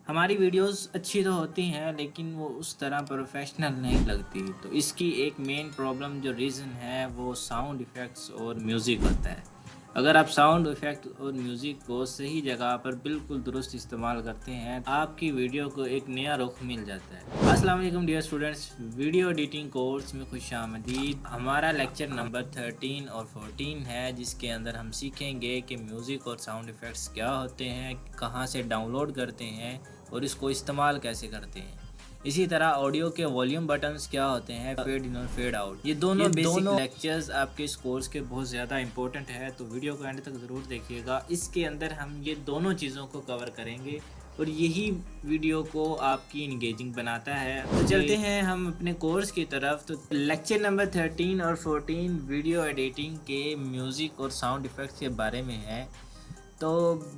हमारी वीडियोस अच्छी तो होती हैं लेकिन वो उस तरह प्रोफेशनल नहीं लगती। तो इसकी एक मेन प्रॉब्लम जो रीज़न है वो साउंड इफ़ेक्ट्स और म्यूज़िक होता है। अगर आप साउंड इफ़ेक्ट और म्यूज़िक को सही जगह पर बिल्कुल दुरुस्त इस्तेमाल करते हैं तो आपकी वीडियो को एक नया रुख मिल जाता है। अस्सलाम वालेकुम dear students, video editing course में खुशामदीद। हमारा लेक्चर नंबर 13 और 14 है जिसके अंदर हम सीखेंगे कि म्यूज़िक और साउंड इफ़ेक्ट्स क्या होते हैं, कहाँ से डाउनलोड करते हैं और इसको इस्तेमाल कैसे करते हैं। इसी तरह ऑडियो के वॉल्यूम बटन्स क्या होते हैं, फेड इन और फेड आउट। ये दोनों बेसिक लेक्चर्स आपके इस कोर्स के बहुत ज़्यादा इंपॉर्टेंट है, तो वीडियो को एंड तक ज़रूर देखिएगा। इसके अंदर हम ये दोनों चीज़ों को कवर करेंगे और यही वीडियो को आपकी इंगेजिंग बनाता है। तो चलते हैं हम अपने कोर्स की तरफ। तो लेक्चर नंबर 13 और 14 वीडियो एडिटिंग के म्यूज़िक और साउंड इफ़ेक्ट्स के बारे में है। तो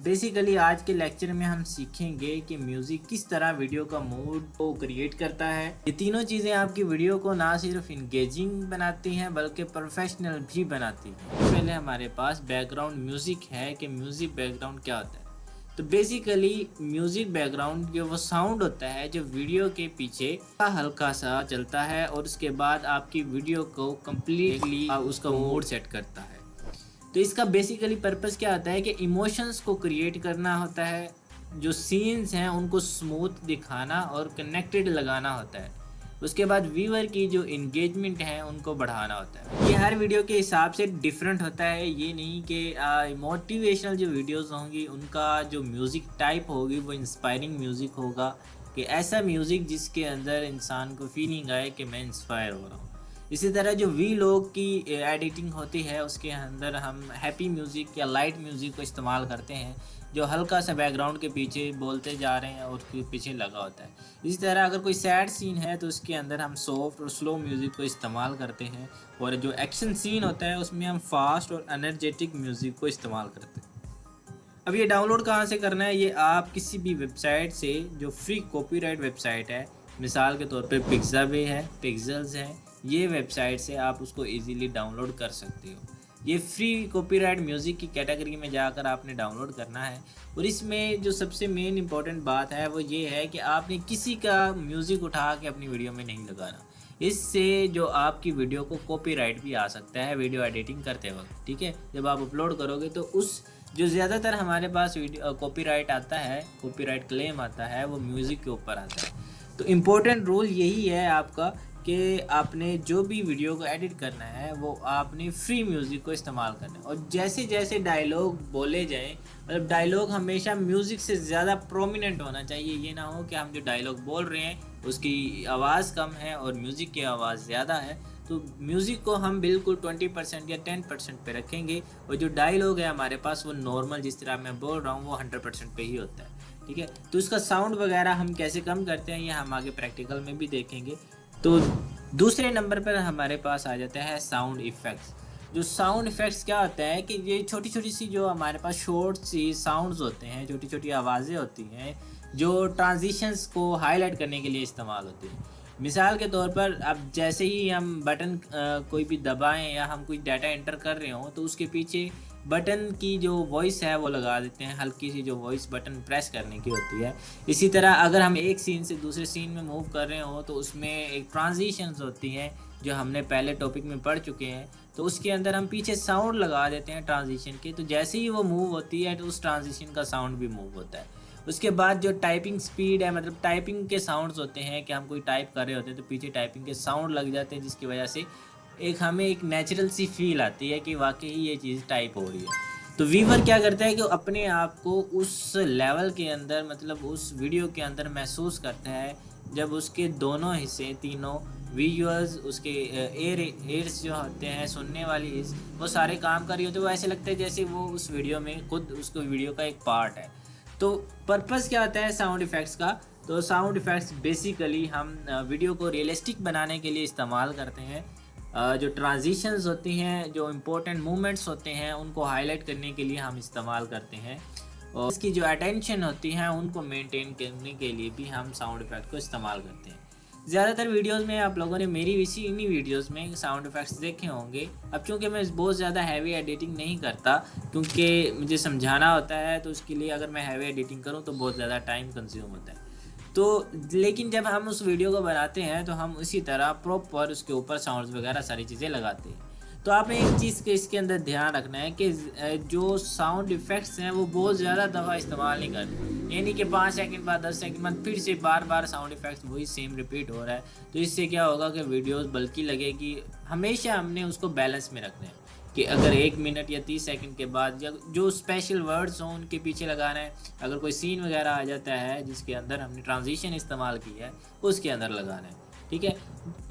बेसिकली आज के लेक्चर में हम सीखेंगे कि म्यूज़िक किस तरह वीडियो का मूड को क्रिएट करता है। ये तीनों चीज़ें आपकी वीडियो को ना सिर्फ इंगेजिंग बनाती हैं बल्कि प्रोफेशनल भी बनाती हैं। पहले हमारे पास बैकग्राउंड म्यूज़िक है कि म्यूज़िक बैकग्राउंड क्या होता है। तो बेसिकली म्यूज़िक बैकग्राउंड जो वो साउंड होता है जो वीडियो के पीछे हल्का सा चलता है और उसके बाद आपकी वीडियो को कम्प्लीटली उसका मूड सेट करता है। तो इसका बेसिकली पर्पस क्या होता है कि इमोशंस को क्रिएट करना होता है, जो सीन्स हैं उनको स्मूथ दिखाना और कनेक्टेड लगाना होता है। उसके बाद व्यूअर की जो इंगेजमेंट है उनको बढ़ाना होता है। ये हर वीडियो के हिसाब से डिफरेंट होता है। ये नहीं कि मोटिवेशनल जो वीडियोस होंगी उनका जो म्यूज़िक टाइप होगी वो इंस्पायरिंग म्यूज़िक होगा, कि ऐसा म्यूज़िक जिसके अंदर इंसान को फीलिंग आए कि मैं इंस्पायर हो रहा हूँ। इसी तरह जो वी लॉग की एडिटिंग होती है उसके अंदर हम हैप्पी म्यूज़िक या लाइट म्यूज़िक को इस्तेमाल करते हैं, जो हल्का सा बैकग्राउंड के पीछे बोलते जा रहे हैं और उसके पीछे लगा होता है। इसी तरह अगर कोई सैड सीन है तो उसके अंदर हम सॉफ्ट और स्लो म्यूज़िक को इस्तेमाल करते हैं, और जो एक्शन सीन होता है उसमें हम फास्ट और एनर्जेटिक म्यूज़िक को इस्तेमाल करते हैं। अब ये डाउनलोड कहाँ से करना है, ये आप किसी भी वेबसाइट से जो फ्री कॉपीराइट वेबसाइट है, मिसाल के तौर पे पिक्साबे है, पिक्सेल्स है, ये वेबसाइट से आप उसको इजीली डाउनलोड कर सकते हो। ये फ्री कॉपीराइट म्यूज़िक की कैटेगरी में जाकर आपने डाउनलोड करना है। और इसमें जो सबसे मेन इंपॉर्टेंट बात है वो ये है कि आपने किसी का म्यूज़िक उठा के अपनी वीडियो में नहीं लगाना। इससे जो आपकी वीडियो को कॉपीराइट भी आ सकता है वीडियो एडिटिंग करते वक्त, ठीक है। जब आप अपलोड करोगे तो उस जो ज़्यादातर हमारे पास वीडियो कॉपीराइट आता है, कॉपीराइट क्लेम आता है, वो म्यूज़िक के ऊपर आता है। तो इम्पोर्टेंट रूल यही है आपका कि आपने जो भी वीडियो को एडिट करना है वो आपने फ्री म्यूज़िक को इस्तेमाल करना है। और जैसे जैसे डायलॉग बोले जाएं, मतलब डायलॉग हमेशा म्यूज़िक से ज़्यादा प्रोमिनेंट होना चाहिए। ये ना हो कि हम जो डायलॉग बोल रहे हैं उसकी आवाज़ कम है और म्यूज़िक की आवाज़ ज़्यादा है, तो म्यूज़िक को हम बिल्कुल 20% या 10% पे रखेंगे और जो डायलॉग है हमारे पास वो नॉर्मल जिस तरह मैं बोल रहा हूँ वो 100% पे ही होता है, ठीक है। तो इसका साउंड वगैरह हम कैसे कम करते हैं ये हम आगे प्रैक्टिकल में भी देखेंगे। तो दूसरे नंबर पर हमारे पास आ जाता है साउंड इफ़ेक्ट्स। जो साउंड इफ़ेक्ट्स क्या होता है कि ये छोटी छोटी सी जो हमारे पास शॉर्ट सी साउंड्स होते हैं, छोटी छोटी आवाज़ें होती हैं जो ट्रांजिशंस को हाईलाइट करने के लिए इस्तेमाल होती हैं। मिसाल के तौर पर अब जैसे ही हम बटन कोई भी दबाएं या हम कोई डाटा एंटर कर रहे हों तो उसके पीछे बटन की जो वॉइस है वो लगा देते हैं, हल्की सी जो वॉइस बटन प्रेस करने की होती है। इसी तरह अगर हम एक सीन से दूसरे सीन में मूव कर रहे हो तो उसमें एक ट्रांजिशंस होती हैं जो हमने पहले टॉपिक में पढ़ चुके हैं, तो उसके अंदर हम पीछे साउंड लगा देते हैं ट्रांजिशन के, तो जैसे ही वो मूव होती है तो उस ट्रांजिशन का साउंड भी मूव होता है। उसके बाद जो टाइपिंग स्पीड है, मतलब टाइपिंग के साउंड्स होते हैं कि हम कोई टाइप कर रहे होते हैं तो पीछे टाइपिंग के साउंड लग जाते हैं, जिसकी वजह से हमें एक नेचुरल सी फील आती है कि वाकई ये चीज़ टाइप हो रही है। तो व्यूअर क्या करता है कि अपने आप को उस लेवल के अंदर, मतलब उस वीडियो के अंदर महसूस करता है जब उसके दोनों हिस्से, तीनों व्यूअर्स, उसके एयर्स जो होते हैं, सुनने वाली एयर्स, वो सारे काम कर रही होते हैं। वो ऐसे लगता है जैसे वो उस वीडियो में खुद उसको वीडियो का एक पार्ट है। तो पर्पस क्या होता है साउंड इफ़ेक्ट्स का, तो साउंड इफ़ेक्ट्स बेसिकली हम वीडियो को रियलिस्टिक बनाने के लिए इस्तेमाल करते हैं। जो ट्रांजिशंस होती हैं, जो इम्पोर्टेंट मूवमेंट्स होते हैं उनको हाईलाइट करने के लिए हम इस्तेमाल करते हैं, और इसकी जो अटेंशन होती है उनको मेंटेन करने के लिए भी हम साउंड इफ़ेक्ट को इस्तेमाल करते हैं। ज़्यादातर वीडियोस में आप लोगों ने मेरी इन्हीं वीडियोस में साउंड इफ़ेक्ट्स देखे होंगे। अब चूँकि मैं बहुत ज़्यादा हैवी एडिटिंग नहीं करता, क्योंकि मुझे समझाना होता है, तो उसके लिए अगर मैं हैवी एडिटिंग करूँ तो बहुत ज़्यादा टाइम कंज्यूम होता है। तो लेकिन जब हम उस वीडियो को बनाते हैं तो हम उसी तरह प्रॉपर उसके ऊपर साउंड्स वगैरह सारी चीज़ें लगाते हैं। तो आपने एक चीज़ के इसके अंदर ध्यान रखना है कि जो साउंड इफ़ेक्ट्स हैं वो बहुत ज़्यादा दफ़ा इस्तेमाल नहीं करते, यानी कि 5 सेकंड बाद 10 सेकंड बाद फिर से बार बार साउंड इफ़ेक्ट्स वही सेम रिपीट हो रहा है। तो इससे क्या होगा कि वीडियोस बल्कि लगेगी। हमेशा हमने उसको बैलेंस में रखना है कि अगर 1 मिनट या 30 सेकंड के बाद या जो स्पेशल वर्ड्स हों उनके पीछे लगाना है। अगर कोई सीन वगैरह आ जाता है जिसके अंदर हमने ट्रांजिशन इस्तेमाल किया है उसके अंदर लगाना है, ठीक है।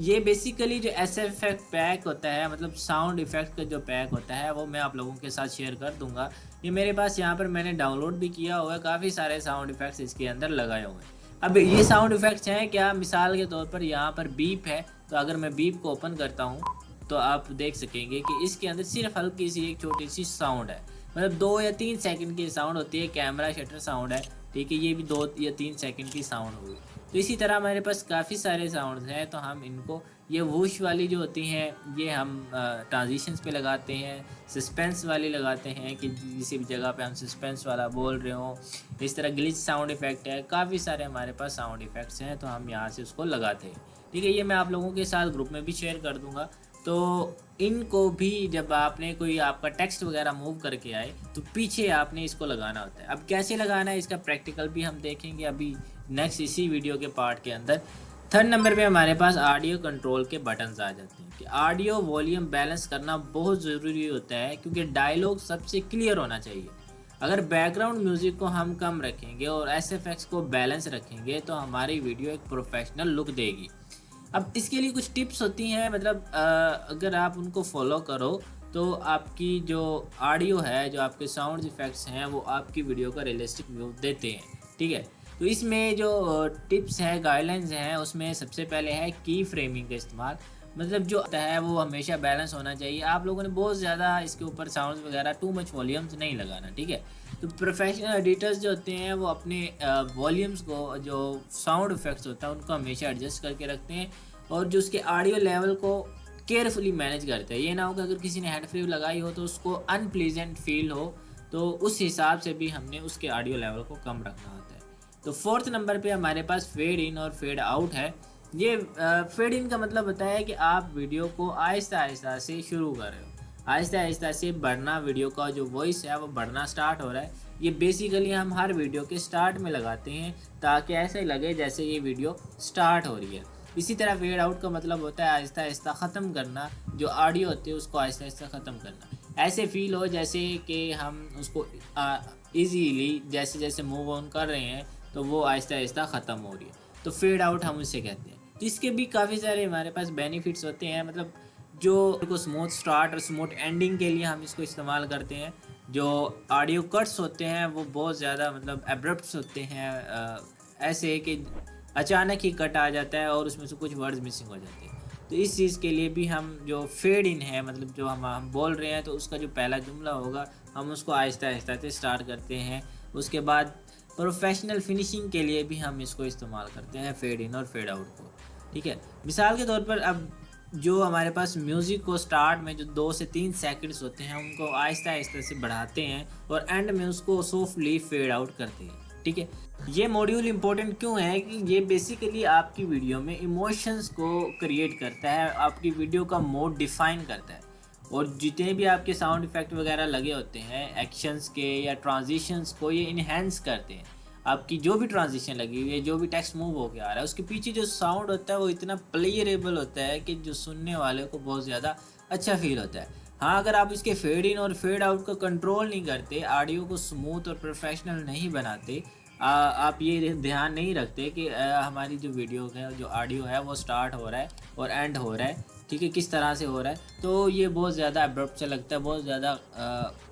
ये बेसिकली जो एसएफएक्ट पैक होता है, मतलब साउंड इफ़ेक्ट का जो पैक होता है, वो मैं आप लोगों के साथ शेयर कर दूंगा। ये मेरे पास यहाँ पर मैंने डाउनलोड भी किया हुआ है, काफ़ी सारे साउंड इफ़ेक्ट्स इसके अंदर लगाए हुए हैं। अब ये साउंड इफ़ेक्ट्स हैं क्या, मिसाल के तौर पर यहाँ पर बीप है, तो अगर मैं बीप को ओपन करता हूँ तो आप देख सकेंगे कि इसके अंदर सिर्फ हल्की सी एक छोटी सी साउंड है, मतलब 2 या 3 सेकंड की साउंड होती है। कैमरा शटर साउंड है, ठीक है, ये भी 2 या 3 सेकंड की साउंड होगी। तो इसी तरह हमारे पास काफ़ी सारे साउंड्स हैं, तो हम इनको ये वूश वाली जो होती हैं ये हम ट्रांजिशंस पे लगाते हैं, सस्पेंस वाली लगाते हैं कि किसी भी जगह पे हम सस्पेंस वाला बोल रहे हो। इस तरह ग्लिच साउंड इफ़ेक्ट है, काफ़ी सारे हमारे पास साउंड इफ़ेक्ट्स हैं, तो हम यहाँ से उसको लगाते हैं, ठीक है। ये मैं आप लोगों के साथ ग्रुप में भी शेयर कर दूँगा। तो इनको भी जब आपने कोई आपका टेक्स्ट वगैरह मूव करके आए तो पीछे आपने इसको लगाना होता है। अब कैसे लगाना है इसका प्रैक्टिकल भी हम देखेंगे अभी नेक्स्ट इसी वीडियो के पार्ट के अंदर। 3rd नंबर पे हमारे पास ऑडियो कंट्रोल के बटन्स आ जाते हैं कि ऑडियो वॉल्यूम बैलेंस करना बहुत ज़रूरी होता है, क्योंकि डायलॉग सबसे क्लियर होना चाहिए। अगर बैकग्राउंड म्यूज़िक को हम कम रखेंगे और एसएफएक्स को बैलेंस रखेंगे तो हमारी वीडियो एक प्रोफेशनल लुक देगी। अब इसके लिए कुछ टिप्स होती हैं, मतलब अगर आप उनको फॉलो करो तो आपकी जो ऑडियो है, जो आपके साउंड इफ़ेक्ट्स हैं, वो आपकी वीडियो का रियलिस्टिक व्यू देते हैं, ठीक है। तो इसमें जो टिप्स हैं, गाइडलाइंस हैं, उसमें सबसे पहले है की फ्रेमिंग का इस्तेमाल। मतलब जो होता है वो हमेशा बैलेंस होना चाहिए। आप लोगों ने बहुत ज़्यादा इसके ऊपर साउंड्स वगैरह टू मच वॉल्यूम्स नहीं लगाना, ठीक है। तो प्रोफेशनल एडिटर्स जो होते हैं वो अपने वॉल्यूम्स को, जो साउंड इफ़ेक्ट्स होता है उनको हमेशा एडजस्ट करके रखते हैं और जो उसके ऑडियो लेवल को केयरफुली मैनेज करते हैं। ये ना हो कि अगर किसी ने हेड फ्री लगाई हो तो उसको अनप्लीजेंट फील हो, तो उस हिसाब से भी हमने उसके ऑडियो लेवल को कम रखना होता है। तो 4th नंबर पे हमारे पास फेड इन और फेड आउट है। ये फेड इन का मतलब होता है कि आप वीडियो को आहिस्ता आहिस्ता से शुरू कर रहे हो, आहिस्ता आहिस्ता से बढ़ना, वीडियो का जो वॉइस है वो बढ़ना स्टार्ट हो रहा है। ये बेसिकली हम हर वीडियो के स्टार्ट में लगाते हैं ताकि ऐसे लगे जैसे ये वीडियो स्टार्ट हो रही है। इसी तरह फेड आउट का मतलब होता है आहिस्ता आहिस्ता ख़त्म करना, जो ऑडियो होती है उसको आहिस्ता आहिस्ता ख़त्म करना। ऐसे फील हो जैसे कि हम उसको ईजीली जैसे जैसे मूव ऑन कर रहे हैं तो वो आहिस्ता आहिस्ता ख़त्म हो रही है, तो फेड आउट हम उसे कहते हैं। तो इसके भी काफ़ी सारे हमारे पास बेनिफिट्स होते हैं, मतलब जो को स्मूथ स्टार्ट और स्मूथ एंडिंग के लिए हम इसको इस्तेमाल करते हैं। जो ऑडियो कट्स होते हैं वो बहुत ज़्यादा मतलब एब्रप्ट्स होते हैं, ऐसे कि अचानक ही कट आ जाता है और उसमें से कुछ वर्ड्स मिसिंग हो जाते हैं। तो इस चीज़ के लिए भी हम जो फेड इन है, मतलब जो हम बोल रहे हैं तो उसका जो पहला जुमला होगा हम उसको आहिस्ता आहिस्ता से स्टार्ट करते हैं। उसके बाद प्रोफेशनल फिनिशिंग के लिए भी हम इसको इस्तेमाल करते हैं फेड इन और फेड आउट को, ठीक है। मिसाल के तौर पर अब जो हमारे पास म्यूज़िक को स्टार्ट में जो 2 से 3 सेकंड्स होते हैं उनको आहिस्ता आहिस्ता से बढ़ाते हैं और एंड में उसको सॉफ्टली फेड आउट करते हैं, ठीक है। ये मॉड्यूल इम्पोर्टेंट क्यों है कि ये बेसिकली आपकी वीडियो में इमोशंस को क्रिएट करता है, आपकी वीडियो का मोड डिफाइन करता है। और जितने भी आपके साउंड इफ़ेक्ट वगैरह लगे होते हैं एक्शंस के या ट्रांजिशंस को, ये इन्हेंस करते हैं। आपकी जो भी ट्रांजिशन लगी हुई है, जो भी टेक्स्ट मूव होकर आ रहा है, उसके पीछे जो साउंड होता है वो इतना प्लेयरेबल होता है कि जो सुनने वाले को बहुत ज़्यादा अच्छा फील होता है। हाँ, अगर आप इसके फेड इन और फेड आउट को कंट्रोल नहीं करते, ऑडियो को स्मूथ और प्रोफेशनल नहीं बनाते, आप ये ध्यान नहीं रखते कि हमारी जो वीडियो है, जो ऑडियो है वो स्टार्ट हो रहा है और एंड हो रहा है, ठीक है, किस तरह से हो रहा है, तो ये बहुत ज़्यादा अब्रप्ट से लगता है, बहुत ज़्यादा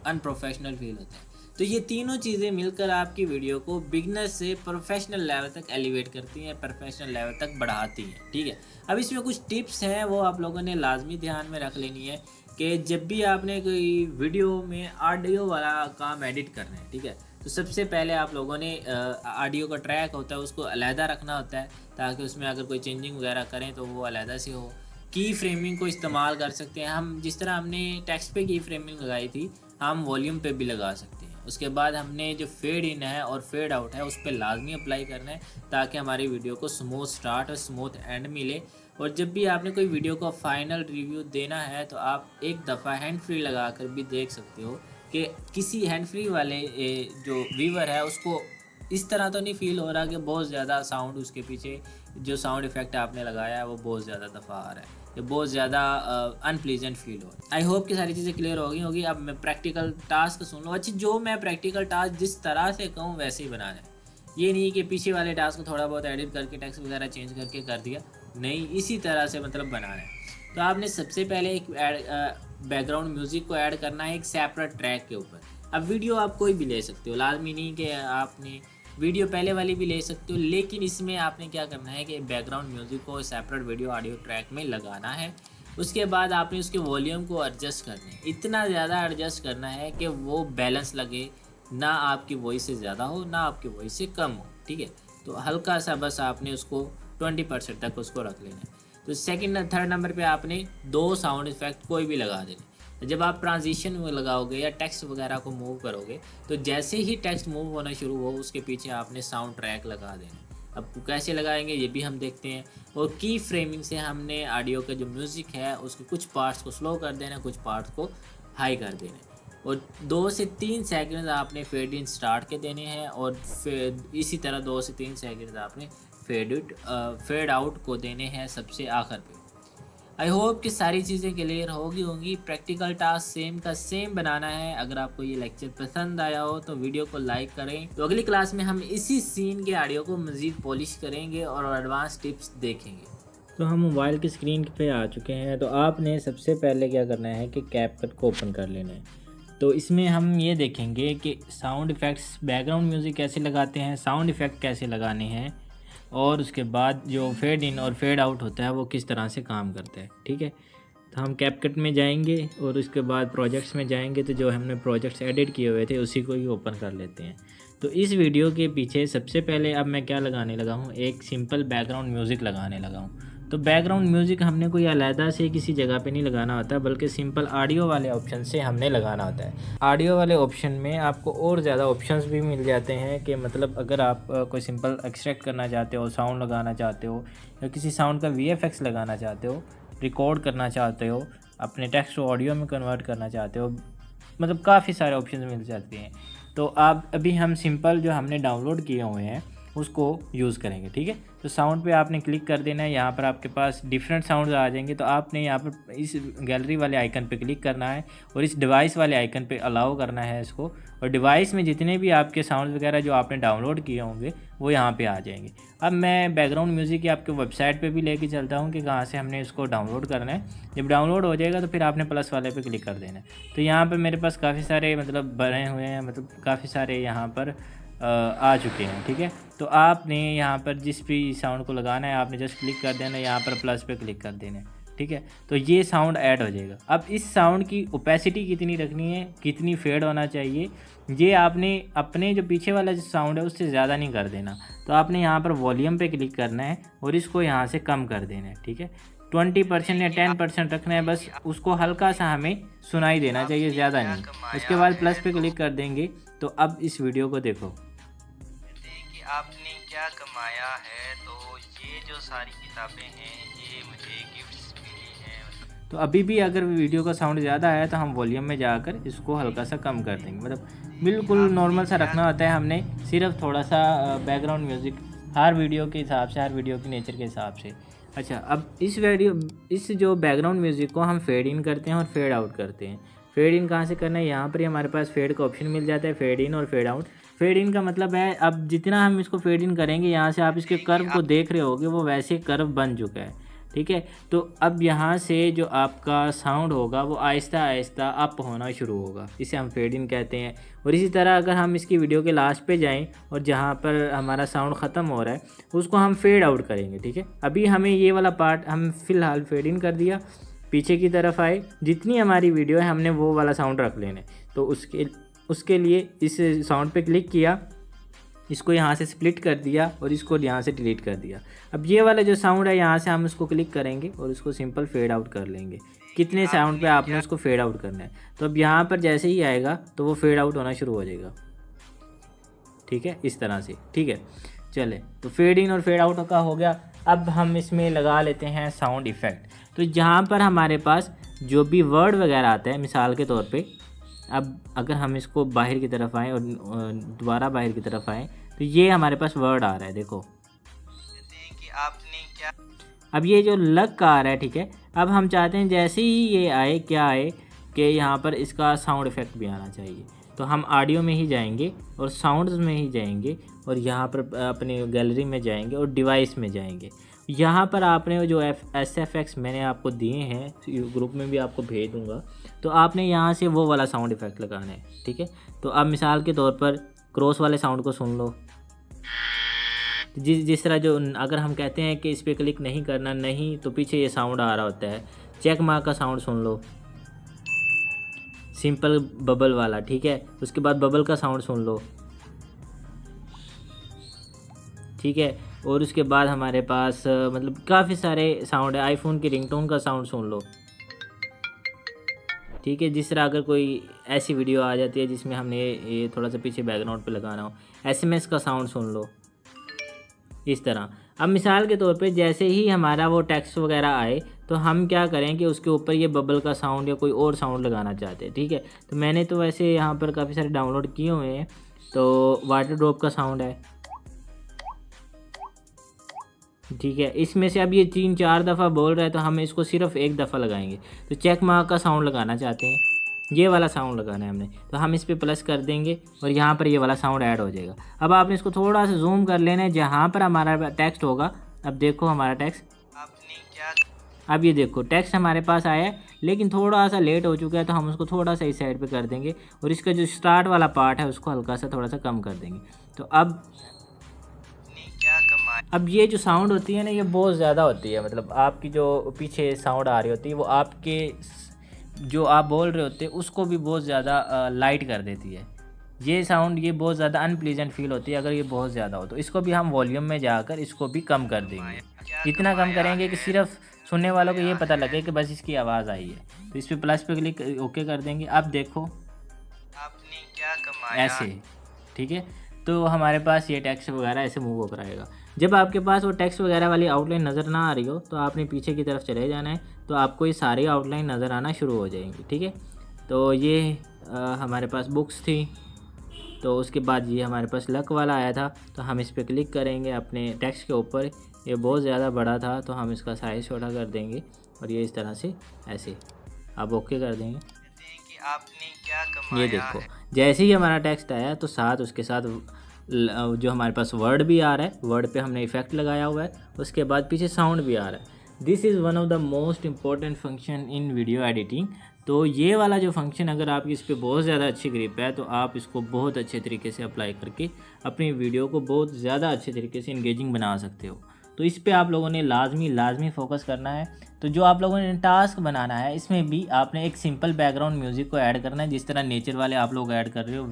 अनप्रोफेशनल फील होता है। तो ये तीनों चीज़ें मिलकर आपकी वीडियो को बिगनर से प्रोफेशनल लेवल तक एलिवेट करती हैं, प्रोफेशनल लेवल तक बढ़ाती हैं, ठीक है। अब इसमें कुछ टिप्स हैं वो आप लोगों ने लाजमी ध्यान में रख लेनी है कि जब भी आपने कोई वीडियो में ऑडियो वाला काम एडिट करना है, ठीक है, तो सबसे पहले आप लोगों ने ऑडियो का ट्रैक होता है उसको अलहदा रखना होता है, ताकि उसमें अगर कोई चेंजिंग वगैरह करें तो वो अलहदा से हो। की फ्रेमिंग को इस्तेमाल कर सकते हैं हम, जिस तरह हमने टेक्स्ट पे की फ्रेमिंग लगाई थी हम वॉल्यूम पे भी लगा सकते हैं। उसके बाद हमने जो फेड इन है और फेड आउट है उस पर लाजमी अप्लाई करना है, ताकि हमारी वीडियो को स्मूथ स्टार्ट और स्मूथ एंड मिले। और जब भी आपने कोई वीडियो का फाइनल रिव्यू देना है तो आप एक दफ़ा हैंड फ्री लगा कर भी देख सकते हो कि किसी हैंड फ्री वाले जो व्यूवर है उसको इस तरह तो नहीं फील हो रहा कि बहुत ज़्यादा साउंड उसके पीछे जो साउंड इफ़ेक्ट आपने लगाया है वो बहुत ज़्यादा दफ़ा आ रहा है, ये बहुत ज़्यादा अनप्लीजेंट फील हो रहा है। आई होप कि सारी चीज़ें क्लियर हो गई होगी। अब मैं प्रैक्टिकल टास्क सुन लो। अच्छा, जो मैं प्रैक्टिकल टास्क जिस तरह से कहूँ वैसे ही बनाना है, ये नहीं कि पीछे वाले टास्क को थोड़ा बहुत एडिट करके टेक्स्ट वगैरह चेंज करके कर दिया, नहीं, इसी तरह से मतलब बनाना है। तो आपने सबसे पहले एक बैकग्राउंड म्यूज़िक को ऐड करना है एक सेपरेट ट्रैक के ऊपर। अब वीडियो आप कोई भी ले सकते हो, लाजमी नहीं कि आपने वीडियो पहले वाली भी ले सकते हो, लेकिन इसमें आपने क्या करना है कि बैकग्राउंड म्यूज़िक को सेपरेट वीडियो ऑडियो ट्रैक में लगाना है। उसके बाद आपने उसके वॉल्यूम को एडजस्ट करना है, इतना ज़्यादा एडजस्ट करना है कि वो बैलेंस लगे, ना आपकी वॉइस से ज़्यादा हो ना आपकी वॉइस से कम हो, ठीक है। तो हल्का सा बस आपने उसको 20% तक उसको रख लेना है। तो सेकंड थर्ड नंबर पे आपने 2 साउंड इफेक्ट कोई भी लगा देने। जब आप ट्रांजिशन में लगाओगे या टेक्स्ट वगैरह को मूव करोगे तो जैसे ही टेक्स्ट मूव होना शुरू हो उसके पीछे आपने साउंड ट्रैक लगा देना। अब कैसे लगाएंगे ये भी हम देखते हैं। और की फ्रेमिंग से हमने ऑडियो का जो म्यूज़िक है उसके कुछ पार्ट्स को स्लो कर देना, कुछ पार्ट्स को हाई कर देना, और 2 से 3 सेकंड आपने फेड इन स्टार्ट के देने हैं, और इसी तरह 2 से 3 सेकंड आपने फेड आउट को देने हैं सबसे आखिर पे। आई होप कि सारी चीज़ें क्लियर होंगी। प्रैक्टिकल टास्क सेम का सेम बनाना है। अगर आपको ये लेक्चर पसंद आया हो तो वीडियो को लाइक करें। तो अगली क्लास में हम इसी सीन के ऑडियो को मज़ीद पॉलिश करेंगे और एडवांस टिप्स देखेंगे। तो हम मोबाइल की स्क्रीन पे आ चुके हैं। तो आपने सबसे पहले क्या करना है कि कैपकट को ओपन कर लेना है। तो इसमें हम ये देखेंगे कि साउंड इफ़ेक्ट्स, बैकग्राउंड म्यूज़िक कैसे लगाते हैं, साउंड इफ़ेक्ट कैसे लगाने हैं, और उसके बाद जो फेड इन और फेड आउट होता है वो किस तरह से काम करता है, ठीक है। तो हम कैपकट में जाएंगे और उसके बाद प्रोजेक्ट्स में जाएंगे, तो जो हमने प्रोजेक्ट्स एडिट किए हुए थे उसी को ही ओपन कर लेते हैं। तो इस वीडियो के पीछे सबसे पहले अब मैं क्या लगाने लगा हूँ, एक सिंपल बैकग्राउंड म्यूज़िक लगाने लगा हूँ। तो बैकग्राउंड म्यूज़िक हमने कोई अलहदा से किसी जगह पे नहीं लगाना होता, बल्कि सिंपल ऑडियो वाले ऑप्शन से हमने लगाना होता है। ऑडियो वाले ऑप्शन में आपको और ज़्यादा ऑप्शंस भी मिल जाते हैं कि मतलब अगर आप कोई सिंपल एक्सट्रैक्ट करना चाहते हो, साउंड लगाना चाहते हो, या किसी साउंड का VFX लगाना चाहते हो, रिकॉर्ड करना चाहते हो, अपने टेक्स्ट को ऑडियो में कन्वर्ट करना चाहते हो, मतलब काफ़ी सारे ऑप्शन मिल जाते हैं। तो आप अभी हम सिंपल जो हमने डाउनलोड किए हुए हैं उसको यूज़ करेंगे, ठीक है। तो साउंड पे आपने क्लिक कर देना है, यहाँ पर आपके पास डिफरेंट साउंड आ जाएंगे। तो आपने यहाँ पर इस गैलरी वाले आइकन पे क्लिक करना है और इस डिवाइस वाले आइकन पे अलाउ करना है इसको, और डिवाइस में जितने भी आपके साउंड वगैरह जो आपने डाउनलोड किए होंगे वो यहाँ पे आ जाएंगे। अब मैं बैकग्राउंड म्यूज़िक की आपके वेबसाइट पे भी लेके चलता हूँ कि कहाँ से हमने इसको डाउनलोड करना है। जब डाउनलोड हो जाएगा तो फिर आपने प्लस वाले पे क्लिक कर देना है। तो यहाँ पर मेरे पास काफ़ी सारे मतलब बने हुए हैं, मतलब काफ़ी सारे यहाँ पर आ चुके हैं, ठीक है। तो आपने यहाँ पर जिस भी साउंड को लगाना है आपने जस्ट क्लिक कर देना है, यहाँ पर प्लस पे क्लिक कर देना है, ठीक है। तो ये साउंड ऐड हो जाएगा। अब इस साउंड की ओपेसिटी कितनी रखनी है, कितनी फेड होना चाहिए, ये आपने अपने जो पीछे वाला जो साउंड है उससे ज़्यादा नहीं कर देना। तो आपने यहाँ पर वॉल्यूम पे क्लिक करना है और इसको यहाँ से कम कर देना है, ठीक है। 20% या 10% रखना है, बस उसको हल्का सा हमें सुनाई देना चाहिए, ज़्यादा नहीं। उसके बाद प्लस पे क्लिक कर देंगे। तो अब इस वीडियो को देखो कि आपने क्या कमाया है। तो ये जो सारी किताबें हैं ये मुझे गिफ्ट्स मिली हैं। तो अभी भी अगर वीडियो का साउंड ज़्यादा है तो हम वॉल्यूम में जाकर इसको हल्का सा कम कर देंगे, मतलब बिल्कुल नॉर्मल सा रखना होता है हमने, सिर्फ थोड़ा सा बैकग्राउंड म्यूज़िक हर वीडियो के हिसाब से, हर वीडियो के नेचर के हिसाब से। अच्छा, अब इस जो बैकग्राउंड म्यूज़िक को हम फेड इन करते हैं और फेड आउट करते हैं। फेड इन कहाँ से करना है, यहाँ पर ही हमारे पास फेड का ऑप्शन मिल जाता है, फेड इन और फेड आउट। फेड इन का मतलब है अब जितना हम इसको फेड इन करेंगे, यहाँ से आप इसके कर्व को देख रहे होगे वो वैसे कर्व बन चुका है, ठीक है। तो अब यहाँ से जो आपका साउंड होगा वो आहिस्ता आहिस्ता अप होना शुरू होगा, इसे हम फेड इन कहते हैं। और इसी तरह अगर हम इसकी वीडियो के लास्ट पे जाएं और जहाँ पर हमारा साउंड ख़त्म हो रहा है उसको हम फेड आउट करेंगे, ठीक है। अभी हमें ये वाला पार्ट हम फ़िलहाल फेड इन कर दिया, पीछे की तरफ आए, जितनी हमारी वीडियो है हमने वो वाला साउंड रख लेना है। तो उसके उसके लिए इस साउंड पे क्लिक किया, इसको यहाँ से स्प्लिट कर दिया और इसको यहाँ से डिलीट कर दिया। अब ये वाला जो साउंड है यहाँ से हम इसको क्लिक करेंगे और इसको सिंपल फेड आउट कर लेंगे। कितने साउंड पे आपने उसको फेड आउट करना है, तो अब यहाँ पर जैसे ही आएगा तो वो फेड आउट होना शुरू हो जाएगा। ठीक है, इस तरह से। ठीक है, चले तो फेड इन और फेड आउट का हो गया। अब हम इसमें लगा लेते हैं साउंड इफ़ेक्ट। तो जहाँ पर हमारे पास जो भी वर्ड वगैरह आता है, मिसाल के तौर पे अब अगर हम इसको बाहर की तरफ आएँ और दोबारा बाहर की तरफ आएँ तो ये हमारे पास वर्ड आ रहा है, देखो कि आपने क्या अब ये जो लग का आ रहा है। ठीक है, अब हम चाहते हैं जैसे ही ये आए, क्या आए कि यहाँ पर इसका साउंड इफ़ेक्ट भी आना चाहिए। तो हम ऑडियो में ही जाएंगे और साउंड्स में ही जाएंगे और यहाँ पर अपनी गैलरी में जाएंगे और डिवाइस में जाएंगे। यहाँ पर आपने जो SFX मैंने आपको दिए हैं, ग्रुप में भी आपको भेज दूँगा, तो आपने यहाँ से वो वाला साउंड इफ़ेक्ट लगाना है। ठीक है, तो अब मिसाल के तौर पर क्रॉस वाले साउंड को सुन लो। जिस तरह जो अगर हम कहते हैं कि इस पर क्लिक नहीं करना, नहीं तो पीछे ये साउंड आ रहा होता है। चेक मार्क का साउंड सुन लो, सिंपल बबल वाला। ठीक है, उसके बाद बबल का साउंड सुन लो। ठीक है, और उसके बाद हमारे पास मतलब काफ़ी सारे साउंड है। आईफोन की रिंगटोन का साउंड सुन लो। ठीक है, जिस तरह अगर कोई ऐसी वीडियो आ जाती है जिसमें हमने ये थोड़ा सा पीछे बैकग्राउंड पे लगाना हो, SMS का साउंड सुन लो, इस तरह। अब मिसाल के तौर पे जैसे ही हमारा वो टेक्स्ट वगैरह आए तो हम क्या करें कि उसके ऊपर ये बबल का साउंड या कोई और साउंड लगाना चाहते हैं। ठीक है, तो मैंने तो वैसे यहाँ पर काफ़ी सारे डाउनलोड किए हुए हैं। तो वाटर ड्रॉप का साउंड है। ठीक है, इसमें से अब ये 3-4 दफ़ा बोल रहा है तो हम इसको सिर्फ एक दफ़ा लगाएंगे। तो चेक मार्क का साउंड लगाना चाहते हैं, ये वाला साउंड लगाना है हमने, तो हम इस पर प्लस कर देंगे और यहाँ पर ये वाला साउंड ऐड हो जाएगा। अब आपने इसको थोड़ा सा जूम कर लेना है जहाँ पर हमारा टेक्स्ट होगा। अब देखो हमारा टेक्स्ट, आपने क्या अब ये देखो टेक्स्ट हमारे पास आया है, लेकिन थोड़ा सा लेट हो चुका है, तो हम उसको थोड़ा सा इस साइड पे कर देंगे और इसका जो स्टार्ट वाला पार्ट है उसको हल्का सा थोड़ा सा कम कर देंगे। तो अब क्या कमाया। अब ये जो साउंड होती है ना, ये बहुत ज़्यादा होती है। मतलब आपकी जो पीछे साउंड आ रही होती है वो आपके जो आप बोल रहे होते हैं उसको भी बहुत ज़्यादा लाइट कर देती है। ये साउंड ये बहुत ज़्यादा अनप्लीजेंट फील होती है अगर ये बहुत ज़्यादा हो। तो इसको भी हम वॉल्यूम में जाकर इसको भी कम कर देंगे। इतना कम करेंगे कि सिर्फ सुनने वालों को ये पता लगे कि बस इसकी आवाज़ आई है। तो इस पर प्लस पे क्लिक ओके कर देंगे। अब देखो आपने क्या कमाया। ऐसे, ठीक है, तो हमारे पास ये टेक्स्ट वगैरह ऐसे मूव होकर आएगा। जब आपके पास वो टेक्स्ट वगैरह वाली आउटलाइन नज़र ना आ रही हो तो आपने पीछे की तरफ चले जाना है, तो आपको ये सारी आउटलाइन नज़र आना शुरू हो जाएंगी। ठीक है, तो ये हमारे पास बुक्स थी। तो उसके बाद ये हमारे पास लक वाला आया था, तो हम इस पर क्लिक करेंगे अपने टेक्स्ट के ऊपर। ये बहुत ज़्यादा बड़ा था तो हम इसका साइज़ छोटा कर देंगे और ये इस तरह से ऐसे आप ओके कर देंगे। कि आपने क्या कमाया। ये देखो जैसे ही हमारा टेक्स्ट आया तो साथ उसके साथ जो हमारे पास वर्ड भी आ रहा है, वर्ड पे हमने इफेक्ट लगाया हुआ है, उसके बाद पीछे साउंड भी आ रहा है। This is one of the most important function in video editing. तो ये वाला जो फंक्शन अगर आपकी इस पर बहुत ज़्यादा अच्छी ग्रिप है तो आप इसको बहुत अच्छे तरीके से अप्लाई करके अपनी वीडियो को बहुत ज़्यादा अच्छे तरीके से इंगेजिंग बना सकते हो। तो इस पे आप लोगों ने लाजमी फोकस करना है। तो जो आप लोगों ने टास्क बनाना है इसमें भी आपने एक सिंपल बैकग्राउंड म्यूज़िक को ऐड करना है, जिस तरह नेचर वाले आप लोग ऐड कर रहे हो।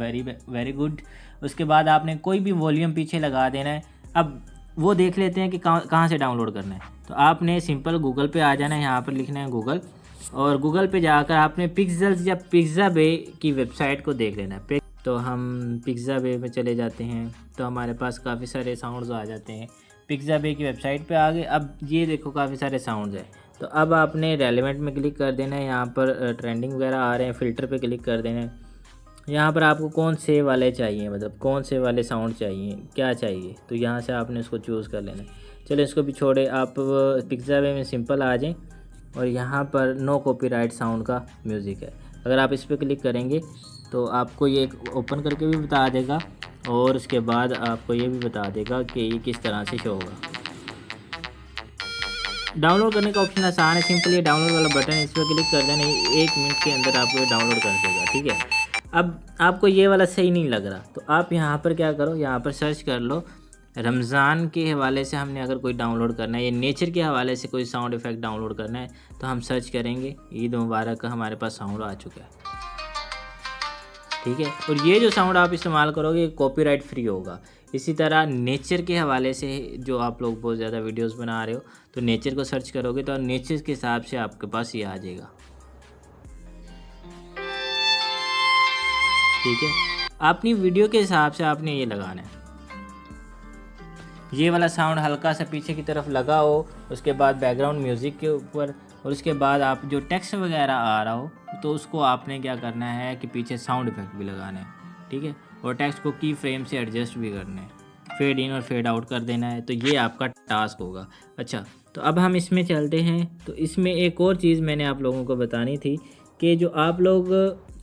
Very good. उसके बाद आपने कोई भी वॉल्यूम पीछे लगा देना है। अब वो देख लेते हैं कि कहाँ से डाउनलोड करना है। तो आपने सिंपल गूगल पे आ जाना है, यहाँ पर लिखना है गूगल, और गूगल पे जाकर आपने पिक्सेल्स या पिक्साबे की वेबसाइट को देख लेना है। तो हम पिक्साबे में चले जाते हैं तो हमारे पास काफ़ी सारे साउंड्स आ जाते हैं। पिक्साबे की वेबसाइट पे आ गए। अब ये देखो काफ़ी सारे साउंड्स हैं। तो अब आपने रेलेवेंट में क्लिक कर देना है, यहाँ पर ट्रेंडिंग वगैरह आ रहे हैं, फ़िल्टर पे क्लिक कर देना है। यहाँ पर आपको कौन से वाले चाहिए, मतलब कौन से वाले साउंड चाहिए, क्या चाहिए, तो यहाँ से आपने उसको चूज़ कर लेना है। चलो इसको भी छोड़े, आप पिक्साबे में सिंपल आ जाएँ और यहाँ पर नो कॉपीराइट साउंड का म्यूज़िक है। अगर आप इस पर क्लिक करेंगे तो आपको ये ओपन करके भी बता देगा और उसके बाद आपको ये भी बता देगा कि ये किस तरह से शो होगा। डाउनलोड करने का ऑप्शन आसान है, सिंपल ये डाउनलोड वाला बटन है, इस पर क्लिक कर देना, 1 मिनट के अंदर आपको ये डाउनलोड कर देगा। ठीक है, अब आपको ये वाला सही नहीं लग रहा तो आप यहाँ पर क्या करो, यहाँ पर सर्च कर लो रमज़ान के हवाले से हमने अगर कोई डाउनलोड करना है या नेचर के हवाले से कोई साउंड इफ़ेक्ट डाउनलोड करना है तो हम सर्च करेंगे ईद मुबारक का, हमारे पास साउंड आ चुका है। ठीक है। और ये जो साउंड आप इस्तेमाल करोगे कॉपीराइट फ्री होगा। इसी तरह नेचर के हवाले से जो आप लोग बहुत ज़्यादा वीडियोस बना रहे हो तो नेचर को सर्च करोगे तो नेचर के हिसाब से आपके पास ये आ जाएगा, ठीक है। अपनी वीडियो के हिसाब से आपने ये लगाना है। ये वाला साउंड हल्का सा पीछे की तरफ लगा हो, उसके बाद बैकग्राउंड म्यूज़िक के ऊपर, और उसके बाद आप जो टेक्स्ट वगैरह आ रहा हो तो उसको आपने क्या करना है कि पीछे साउंड इफेक्ट भी लगाना है, ठीक है। और टेक्स्ट को की फ्रेम से एडजस्ट भी करना है, फेड इन और फेड आउट कर देना है। तो ये आपका टास्क होगा। अच्छा, तो अब हम इसमें चलते हैं। तो इसमें एक और चीज़ मैंने आप लोगों को बतानी थी कि जो आप लोग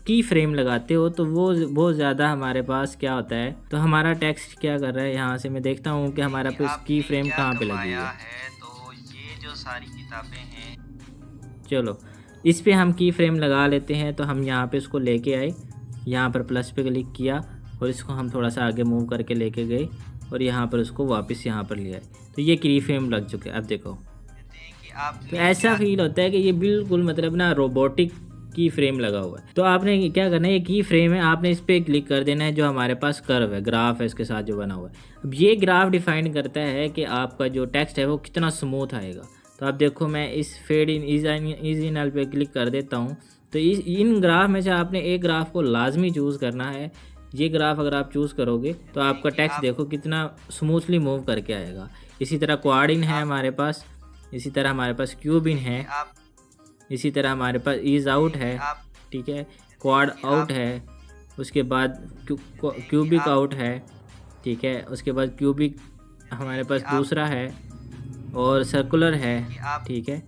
की फ्रेम लगाते हो तो वो बहुत ज़्यादा हमारे पास क्या होता है, तो हमारा टेक्स्ट क्या कर रहा है, यहाँ से मैं देखता हूँ कि हमारा पास की फ्रेम कहाँ पे लगी है। तो ये जो सारी किताबें हैं, चलो इस पे हम की फ्रेम लगा लेते हैं। तो हम यहाँ पे इसको लेके आए, यहाँ पर प्लस पे क्लिक किया और इसको हम थोड़ा सा आगे मूव करके लेके गए और यहाँ पर उसको वापस यहाँ पर ले आए। तो ये की फ्रेम लग चुके हैं। अब देखो, तो ऐसा फील होता है कि ये बिल्कुल मतलब ना रोबोटिक की फ्रेम लगा हुआ है। तो आपने क्या करना है, ये की फ्रेम है, आपने इस पर क्लिक कर देना है। जो हमारे पास कर्व है, ग्राफ है इसके साथ जो बना हुआ है। अब ये ग्राफ डिफाइन करता है कि आपका जो टेक्स्ट है वो कितना स्मूथ आएगा। तो आप देखो, मैं इस फेड इन इजी नल पे क्लिक कर देता हूँ। तो इन ग्राफ में से आपने एक ग्राफ को लाजमी चूज़ करना है। ये ग्राफ अगर आप चूज़ करोगे तो आपका टेक्स्ट देखो कितना स्मूथली मूव करके आएगा। इसी तरह क्वाड इन है हमारे पास, इसी तरह हमारे पास क्यूब इन है, इसी तरह हमारे पास ईज आउट है, ठीक है, क्वाड आउट है, उसके बाद क्यूबिक आउट है, ठीक है, उसके बाद क्यूबिक हमारे पास दूसरा है और सर्कुलर है, ठीक है,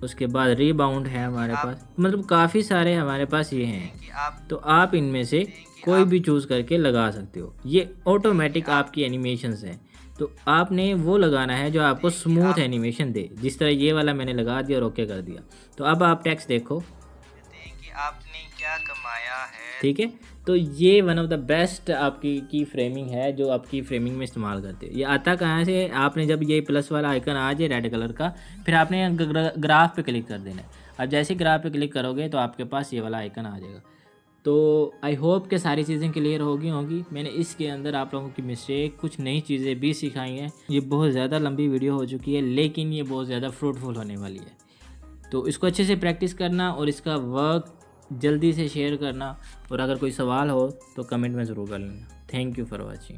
उसके बाद रीबाउंड है हमारे पास। मतलब काफ़ी सारे हमारे पास ये हैं। तो आप इनमें से कोई भी चूज़ करके लगा सकते हो। ये ऑटोमेटिक आपकी एनिमेशंस हैं। तो आपने वो लगाना है जो आपको स्मूथ एनिमेशन दे, जिस तरह ये वाला मैंने लगा दिया और ओके कर दिया। तो अब आप टेक्स्ट देखो कि आपने क्या कमाया है, ठीक है। तो ये वन ऑफ द बेस्ट आपकी की फ्रेमिंग है जो आप की फ्रेमिंग में इस्तेमाल करते हो। ये आता कहाँ से, आपने जब ये प्लस वाला आइकन आ जाए रेड कलर का, फिर आपने ग्राफ पे क्लिक कर देना है। अब जैसे ग्राफ पे क्लिक करोगे तो आपके पास ये वाला आइकन आ जाएगा। तो आई होप कि सारी चीज़ें क्लियर होगी। मैंने इसके अंदर आप लोगों की मिस्टेक, कुछ नई चीज़ें भी सिखाई हैं। ये बहुत ज़्यादा लंबी वीडियो हो चुकी है लेकिन ये बहुत ज़्यादा फ्रूटफुल होने वाली है। तो इसको अच्छे से प्रैक्टिस करना और इसका वर्क जल्दी से शेयर करना, और अगर कोई सवाल हो तो कमेंट में ज़रूर कर लेना। Thank you for watching.